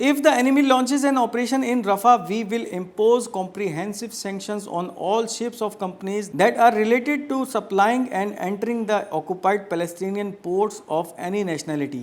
If the enemy launches an operation in Rafah, we will impose comprehensive sanctions on all ships of companies that are related to supplying and entering the occupied Palestinian ports of any nationality.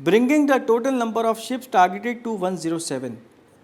bringing the total number of ships targeted to 107.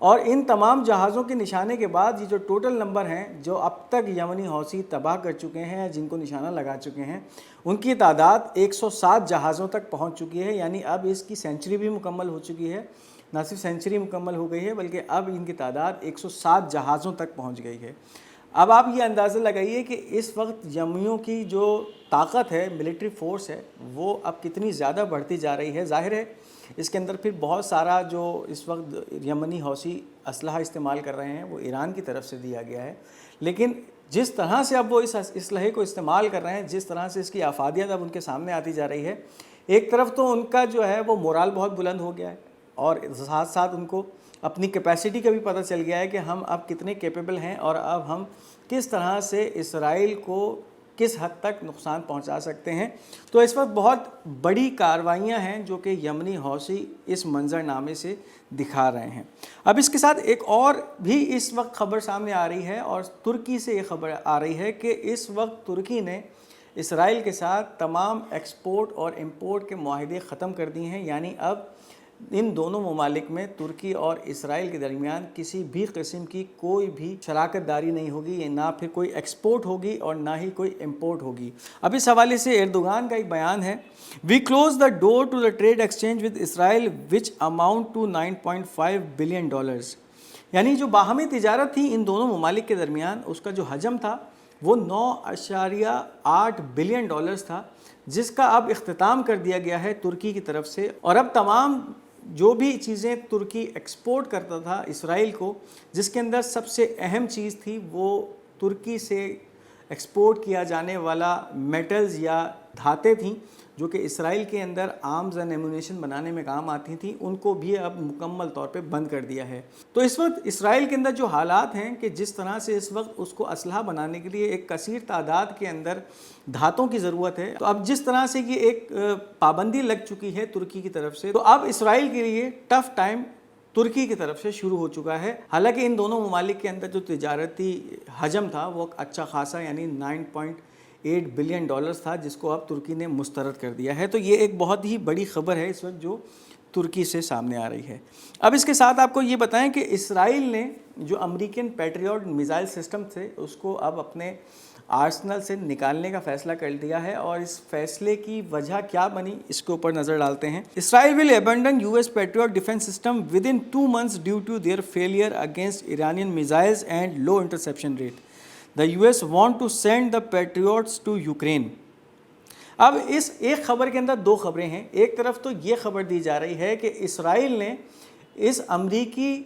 اور ان تمام جہازوں کے نشانے کے بعد یہ جو total number ہیں جو اب تک یمنی حوثی تباہ کر چکے ہیں، جن کو نشانہ لگا چکے ہیں، ان کی تعداد 107 جہازوں تک پہنچ چکی ہے. یعنی اب اس کی سینچری بھی مکمل ہو چکی ہے. نہ صرف سینچری مکمل ہو گئی ہے بلکہ اب ان کی تعداد 107 جہازوں تک پہنچ گئی ہے. اب آپ یہ اندازہ لگائیے کہ اس وقت یمنیوں کی جو طاقت ہے، ملٹری فورس ہے، وہ اب کتنی زیادہ بڑھتی جا رہی ہے. ظاہر ہے اس کے اندر پھر بہت سارا جو اس وقت یمنی حوثی اسلحہ استعمال کر رہے ہیں وہ ایران کی طرف سے دیا گیا ہے. لیکن جس طرح سے اب وہ اس اسلحے کو استعمال کر رہے ہیں، جس طرح سے اس کی افادیت اب ان کے سامنے آتی جا رہی ہے، ایک طرف تو ان کا جو ہے وہ مورال بہت بلند ہو گیا ہے، اور ساتھ ساتھ ان کو اپنی کیپیسٹی کا بھی پتہ چل گیا ہے کہ ہم اب کتنے کیپیبل ہیں اور اب ہم کس طرح سے اسرائیل کو کس حد تک نقصان پہنچا سکتے ہیں. تو اس وقت بہت بڑی کارروائیاں ہیں جو کہ یمنی حوثی اس منظر نامے سے دکھا رہے ہیں. اب اس کے ساتھ ایک اور بھی اس وقت خبر سامنے آ رہی ہے، اور ترکی سے یہ خبر آ رہی ہے کہ اس وقت ترکی نے اسرائیل کے ساتھ تمام ایکسپورٹ اور امپورٹ کے معاہدے ختم کر دیے ہیں. یعنی اب ان دونوں ممالک میں ترکی اور اسرائیل کے درمیان کسی بھی قسم کی کوئی بھی شراکت داری نہیں ہوگی، نہ پھر کوئی ایکسپورٹ ہوگی اور نہ ہی کوئی امپورٹ ہوگی. اب اس حوالے سے ایردوغان کا ایک بیان ہے، we close the door to the trade exchange with Israel which amount to $9.5 billion. یعنی جو باہمی تجارت تھی ان دونوں ممالک کے درمیان، اس کا جو حجم تھا وہ $9.8 بلین تھا، جس کا اب اختتام کر دیا گیا ہے ترکی کی طرف سے. اور اب تمام جو بھی چیزیں ترکی ایکسپورٹ کرتا تھا اسرائیل کو، جس کے اندر سب سے اہم چیز تھی وہ ترکی سے ایکسپورٹ کیا جانے والا میٹلز یا دھاتیں تھیں جو کہ اسرائیل کے اندر آرمز اینڈ ایمونیشن بنانے میں کام آتی تھیں، ان کو بھی اب مکمل طور پہ بند کر دیا ہے. تو اس وقت اسرائیل کے اندر جو حالات ہیں کہ جس طرح سے اس وقت اس کو اسلحہ بنانے کے لیے ایک کثیر تعداد کے اندر دھاتوں کی ضرورت ہے، تو اب جس طرح سے یہ ایک پابندی لگ چکی ہے ترکی کی طرف سے، تو اب اسرائیل کے لیے ٹف ٹائم ترکی کی طرف سے شروع ہو چکا ہے. حالانکہ ان دونوں ممالک کے اندر جو تجارتی حجم تھا وہ اچھا خاصا، یعنی $9.8 بلین تھا، جس کو اب ترکی نے مسترد کر دیا ہے. تو یہ ایک بہت ہی بڑی خبر ہے اس وقت جو ترکی سے سامنے آ رہی ہے. اب اس کے ساتھ آپ کو یہ بتائیں کہ اسرائیل نے جو امریکن پیٹریوٹ میزائل سسٹم تھے اس کو اب اپنے آرسنل سے نکالنے کا فیصلہ کر دیا ہے، اور اس فیصلے کی وجہ کیا بنی اس کے اوپر نظر ڈالتے ہیں. Israel will abandon US patriot defence system within 2 months due to their failure against Iranian missiles and low interception rate. The US want to send the Patriots to Ukraine. اب اس ایک خبر کے اندر دو خبریں ہیں. ایک طرف تو یہ خبر دی جا رہی ہے کہ اسرائیل نے اس امریکی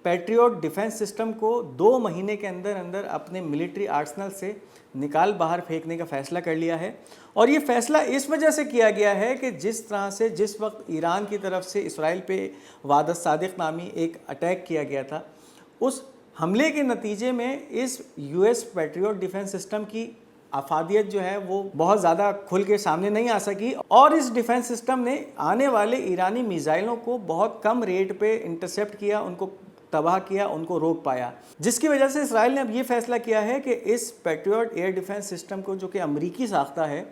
پیٹریوٹ ڈیفنس سسٹم کو 2 مہینے کے اندر اندر اپنے ملٹری آرسنل سے نکال باہر پھینکنے کا فیصلہ کر لیا ہے. اور یہ فیصلہ اس وجہ سے کیا گیا ہے کہ جس طرح سے جس وقت ایران کی طرف سے اسرائیل پہ وعد الصادق نامی ایک اٹیک کیا گیا تھا، اس حملے کے نتیجے میں اس US پیٹریوٹ ڈیفنس سسٹم کی افادیت جو ہے وہ بہت زیادہ کھل کے سامنے نہیں آ سکی، اور اس ڈیفنس سسٹم نے آنے والے ایرانی میزائلوں کو بہت کم ریٹ پہ انٹرسیپٹ کیا، ان کو تباہ کیا، ان کو روک پایا. جس کی وجہ سے اسرائیل نے اب یہ فیصلہ کیا ہے کہ اس پیٹریوٹ ایئر ڈیفنس سسٹم کو جو کہ امریکی ساختہ ہے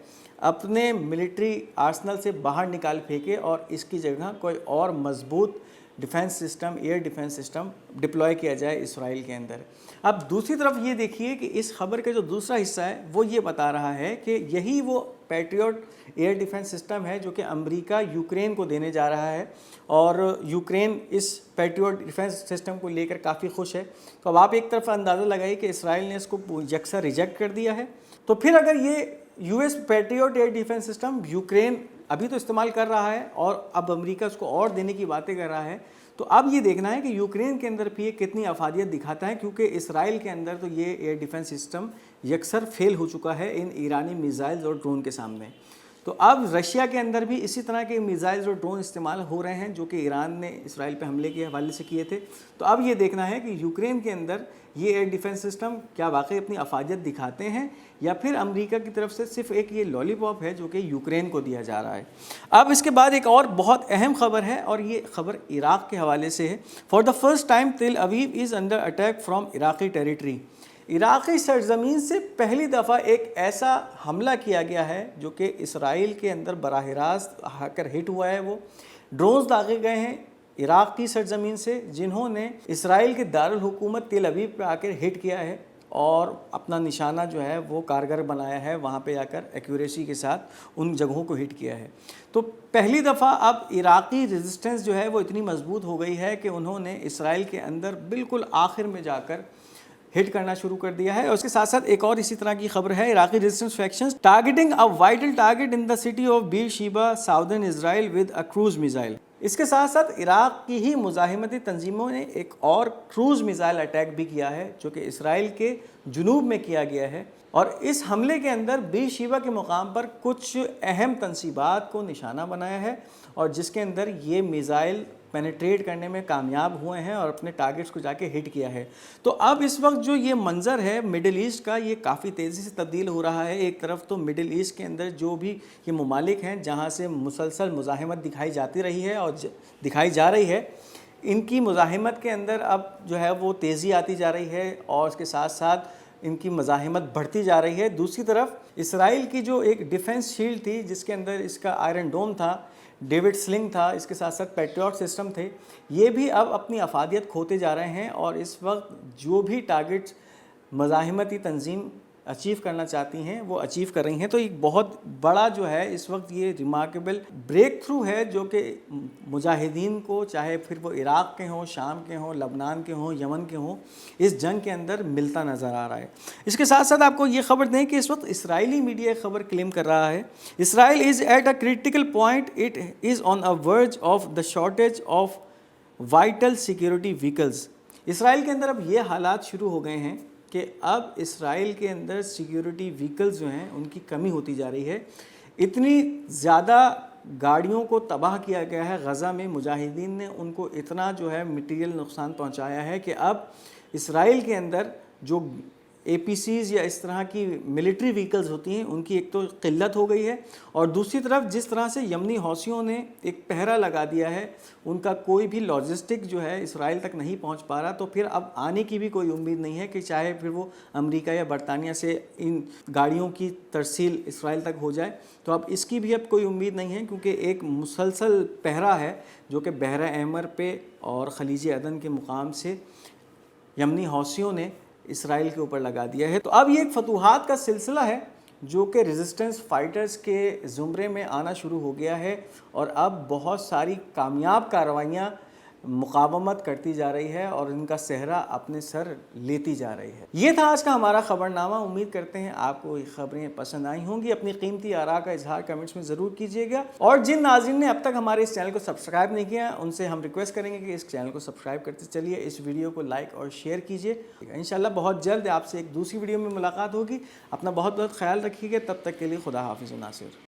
اپنے ملٹری آرسنل سے باہر نکال پھینکے اور اس کی جگہ کوئی اور مضبوط defence system, air defence system deploy کیا جائے اسرائیل کے اندر. اب دوسری طرف یہ دیکھیے کہ اس خبر کا جو دوسرا حصہ ہے وہ یہ بتا رہا ہے کہ یہی وہ پیٹریوٹ ایئر ڈیفنس سسٹم ہے جو کہ امریکہ یوکرین کو دینے جا رہا ہے، اور یوکرین اس پیٹریوٹ ڈیفنس سسٹم کو لے کر کافی خوش ہے. تو اب آپ ایک طرف اندازہ لگائیے کہ اسرائیل نے اس کو یکسر ریجیکٹ کر دیا ہے، تو پھر اگر یہ US Patriot air defence system Ukraine ابھی تو استعمال کر رہا ہے اور اب امریکہ اس کو اور دینے کی باتیں کر رہا ہے، تو اب یہ دیکھنا ہے کہ یوکرین کے اندر بھی یہ کتنی افادیت دکھاتا ہے، کیونکہ اسرائیل کے اندر تو یہ ایئر ڈیفنس سسٹم یکسر فیل ہو چکا ہے ان ایرانی میزائلز اور ڈرون کے سامنے. تو اب رشیا کے اندر بھی اسی طرح کے میزائلز اور ڈرون استعمال ہو رہے ہیں جو کہ ایران نے اسرائیل پہ حملے کے حوالے سے کیے تھے. تو اب یہ دیکھنا ہے کہ یوکرین کے اندر یہ ایئر ڈیفنس سسٹم کیا واقعی اپنی افادیت دکھاتے ہیں، یا پھر امریکہ کی طرف سے صرف ایک یہ لالی پاپ ہے جو کہ یوکرین کو دیا جا رہا ہے. اب اس کے بعد ایک اور بہت اہم خبر ہے، اور یہ خبر عراق کے حوالے سے ہے. فار دا فرسٹ ٹائم تل اویو از انڈر اٹیک فرام عراقی ٹیریٹری. عراقی سرزمین سے پہلی دفعہ ایک ایسا حملہ کیا گیا ہے جو کہ اسرائیل کے اندر براہ راست آ کر ہٹ ہوا ہے. وہ ڈرونز داغے گئے ہیں عراق کی سرزمین سے جنہوں نے اسرائیل کے دارالحکومت تل ابیب پہ آ کر ہٹ کیا ہے اور اپنا نشانہ جو ہے وہ کارگر بنایا ہے، وہاں پہ آ کر ایکوریسی کے ساتھ ان جگہوں کو ہٹ کیا ہے۔ تو پہلی دفعہ اب عراقی ریزسٹنس جو ہے وہ اتنی مضبوط ہو گئی ہے کہ انہوں نے اسرائیل کے اندر بالکل آخر میں جا کر ہٹ کرنا شروع کر دیا ہے۔ اور اس کے ساتھ ساتھ ایک اور اسی طرح کی خبر ہے، Iraqi resistance factions targeting a vital target in the city of Beersheba southern Israel with a cruise missile. اس کے ساتھ ساتھ عراق کی ہی مزاحمتی تنظیموں نے ایک اور کروز میزائل اٹیک بھی کیا ہے جو کہ اسرائیل کے جنوب میں کیا گیا ہے، اور اس حملے کے اندر بیر شیبا کے مقام پر کچھ اہم تنصیبات کو نشانہ بنایا ہے، اور جس کے اندر یہ میزائل پینیٹریٹ کرنے میں کامیاب ہوئے ہیں اور اپنے ٹارگٹس کو جا کے ہٹ کیا ہے۔ تو اب اس وقت جو یہ منظر ہے مڈل ایسٹ کا، یہ کافی تیزی سے تبدیل ہو رہا ہے۔ ایک طرف تو مڈل ایسٹ کے اندر جو بھی یہ ممالک ہیں جہاں سے مسلسل مزاحمت دکھائی جاتی رہی ہے اور دکھائی جا رہی ہے، ان کی مزاحمت کے اندر اب جو ہے وہ تیزی آتی جا رہی ہے اور اس کے ساتھ ساتھ ان کی مزاحمت بڑھتی جا رہی ہے۔ دوسری طرف اسرائیل کی جو ایک ڈیفنس شیلڈ تھی جس کے اندر اس کا آئرن ڈوم تھا، ڈیوڈ سلنگ تھا، اس کے ساتھ ساتھ پیٹریوٹ سسٹم تھے، یہ بھی اب اپنی افادیت کھوتے جا رہے ہیں، اور اس وقت جو بھی ٹارگٹس مزاحمتی تنظیم اچیو کرنا چاہتی ہیں وہ اچیو کر رہی ہیں۔ تو ایک بہت بڑا جو ہے اس وقت یہ ریمارکیبل بریک تھرو ہے جو کہ مجاہدین کو، چاہے پھر وہ عراق کے ہوں، شام کے ہوں، لبنان کے ہوں، یمن کے ہوں، اس جنگ کے اندر ملتا نظر آ رہا ہے۔ اس کے ساتھ ساتھ آپ کو یہ خبر دیں کہ اس وقت اسرائیلی میڈیا ایک خبر کلیم کر رہا ہے، Israel is at a critical point, it is on a verge of the shortage of vital security vehicles. Israel کے اندر اب یہ حالات شروع ہو گئے ہیں کہ اب اسرائیل کے اندر سیکیورٹی وہیکلز جو ہیں ان کی کمی ہوتی جا رہی ہے۔ اتنی زیادہ گاڑیوں کو تباہ کیا گیا ہے غزہ میں، مجاہدین نے ان کو اتنا جو ہے مٹیریل نقصان پہنچایا ہے کہ اب اسرائیل کے اندر جو اے پی سیز یا اس طرح کی ملٹری وہیکلز ہوتی ہیں ان کی ایک تو قلت ہو گئی ہے، اور دوسری طرف جس طرح سے یمنی حوثیوں نے ایک پہرا لگا دیا ہے، ان کا کوئی بھی لاجسٹک جو ہے اسرائیل تک نہیں پہنچ پا رہا، تو پھر اب آنے کی بھی کوئی امید نہیں ہے کہ چاہے پھر وہ امریکہ یا برطانیہ سے ان گاڑیوں کی ترسیل اسرائیل تک ہو جائے، تو اب اس کی بھی اب کوئی امید نہیں ہے، کیونکہ ایک مسلسل پہرا ہے جو کہ بحر احمر پہ اور خلیج عدن کے مقام سے یمنی حوثیوں نے اسرائیل کے اوپر لگا دیا ہے۔ تو اب یہ ایک فتوحات کا سلسلہ ہے جو کہ ریزسٹنس فائٹرز کے زمرے میں آنا شروع ہو گیا ہے، اور اب بہت ساری کامیاب کارروائیاں مقاومت کرتی جا رہی ہے اور ان کا صحرا اپنے سر لیتی جا رہی ہے۔ یہ تھا آج کا ہمارا خبرنامہ۔ امید کرتے ہیں آپ کو یہ خبریں پسند آئی ہوں گی۔ اپنی قیمتی آراء کا اظہار کمنٹس میں ضرور کیجیے گا، اور جن ناظرین نے اب تک ہمارے اس چینل کو سبسکرائب نہیں کیا ان سے ہم ریکویسٹ کریں گے کہ اس چینل کو سبسکرائب کرتے چلیے، اس ویڈیو کو لائک اور شیئر کیجیے۔ انشاءاللہ بہت جلد آپ سے ایک دوسری ویڈیو میں ملاقات ہوگی۔ اپنا بہت بہت خیال رکھیے گا، تب تک کے لیے خدا حافظ و ناصر۔